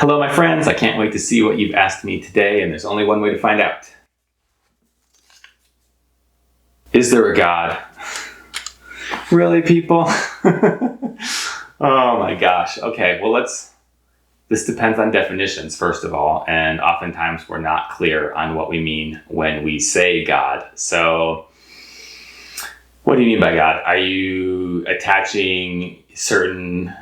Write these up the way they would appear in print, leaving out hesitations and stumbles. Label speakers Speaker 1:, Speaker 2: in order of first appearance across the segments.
Speaker 1: Hello, my friends. I can't wait to see what you've asked me today, and there's only one way to find out. Is there a God? Really, people? Oh my gosh. Okay, well, this depends on definitions, first of all, and oftentimes we're not clear on what we mean when we say God. So, what do you mean by God? Are you attaching certain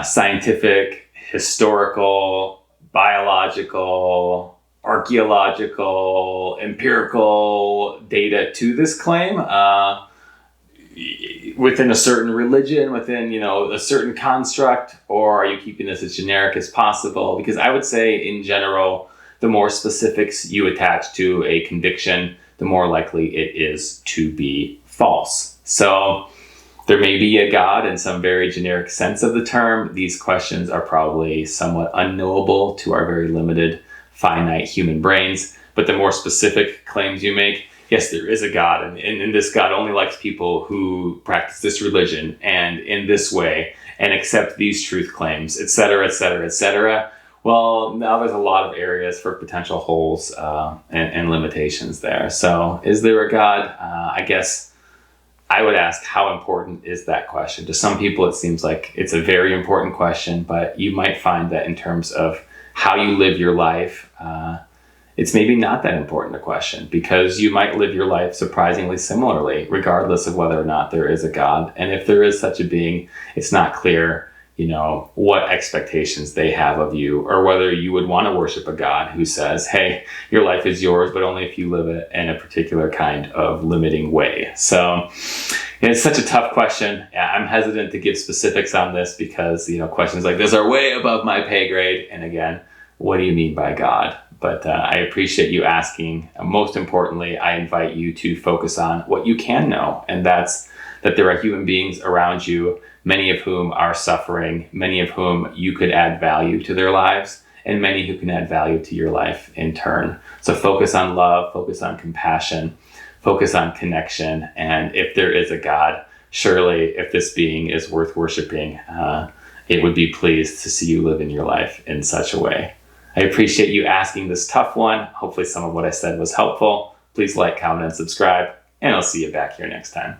Speaker 1: scientific, historical, biological, archaeological, empirical data to this claim within a certain religion, within a certain construct, or are you keeping this as generic as possible? Because I would say, in general, the more specifics you attach to a conviction, the more likely it is to be false. So there may be a God in some very generic sense of the term. These questions are probably somewhat unknowable to our very limited, finite human brains. But the more specific claims you make, yes, there is a God, and this God only likes people who practice this religion and in this way and accept these truth claims, etc., etc., etc. Well, now there's a lot of areas for potential holes and limitations there. So is there a God? I guess I would ask, how important is that question? To some people, it seems like it's a very important question, but you might find that in terms of how you live your life, it's maybe not that important a question, because you might live your life surprisingly similarly, regardless of whether or not there is a God. And if there is such a being, it's not clear, what expectations they have of you, or whether you would want to worship a God who says, hey, your life is yours, but only if you live it in a particular kind of limiting way. So it's such a tough question. I'm hesitant to give specifics on this because, questions like this are way above my pay grade. And again, what do you mean by God? But I appreciate you asking. Most importantly, I invite you to focus on what you can know, and that's that there are human beings around you, many of whom are suffering, many of whom you could add value to their lives, and many who can add value to your life in turn. So focus on love, focus on compassion, focus on connection, and if there is a God, surely if this being is worth worshiping, it would be pleased to see you live in your life in such a way. I appreciate you asking this tough one. Hopefully some of what I said was helpful. Please like, comment, and subscribe, and I'll see you back here next time.